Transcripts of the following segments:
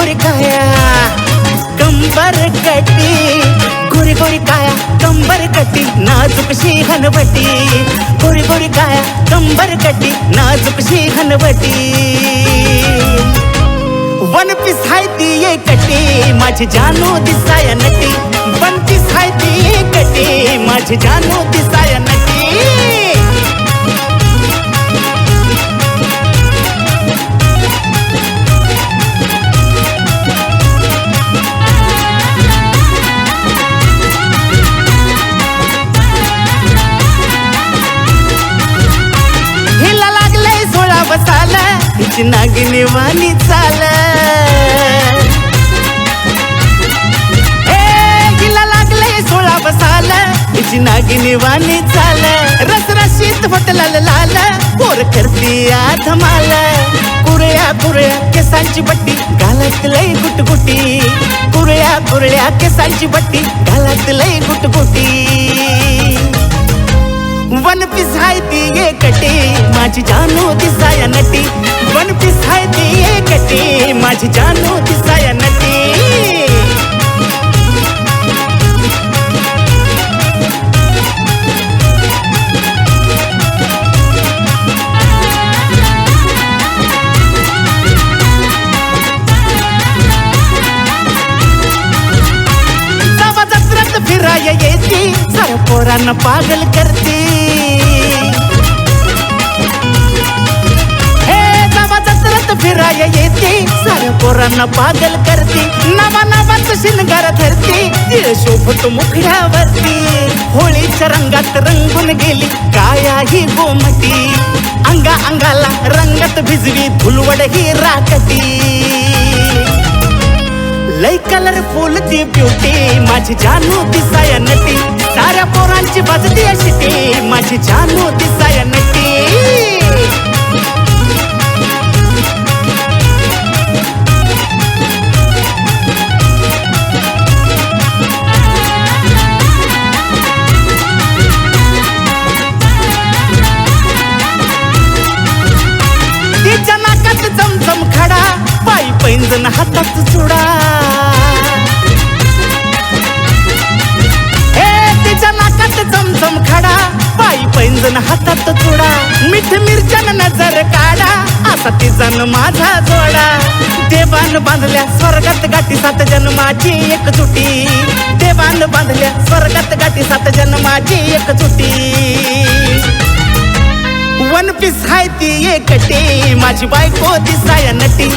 गोरी काया कंबर कटी, गोरी गोरी काया कंबर कटी नाजूकशी हनवटी, गोरी गोरी काया कंबर कटी नाजूकशी हनवटी. वन पीस हाय ती एकटी माझी जानू दिसाया नटी, वन पीस हाय ती एकटी माझी जानू दिसाया नटी. हिला लागलंय 16 बसाला हिची नागिनी वाणी चाल, हिला लागलंय 16 बसाला हिची नागिनी वाणी चाल. रसरशीत फटलाल लाल पोर करती धमाल, कुरळ्या कुरळ्या केसांची बट्टी घालत लय गुटगुटी, कुरळ्या कुरळ्या केसांची बट्टी घालत लय गुटगुटी. वन पीस हाय ती एकटी माझी जानू दिसाया नटी, वन पीस हाय ती एकटी माझी जानू दिसाया नटी. जावा जत्रात फिराया येती साऱ्या पोरांना पागल करती, फिराया येते साऱ्या पोरांना पागल करते. नवा नवाच शिनगार धरते तिळ शोभत मुखड्यावरती, होळीच्या रंगात रंगून गेली काया ही गोमटी, अंगा अंगाला रंगात भिजवी धुलवड ही राकटी. लय कलरफुल ती ब्युटी माझी जानू दिसाया नटी, साऱ्या पोरांची बाजती अशी माझी जानू दिसाया नटी. तिच्या नाकात चमचम खडा पायी पैंजण हातात चुडा, तिच्या नाकात चमचम खडा पायी पैंजण हातात चुडा. मिठ मिरच्यान नजर काढा असा तिजन माझा जोडा, देवान बांधल्या स्वर्गात गाठी 7 जन्माची एकजुटी, देवान बांधल्या स्वर्गात गाठी 7 जन्माची एकजुटी. वन पीस हाय ती एकटी माझी बायको दिसाया नटी,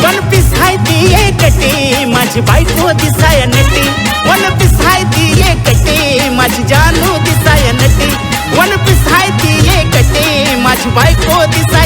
वन पीस हाय ती एकटी माझी बायको दिसाया नटी, वन पीस हाय ती एकटी माझी जानू दिसाया नटी, वन पीस हाय ती एकटी माझी बायको दिसाया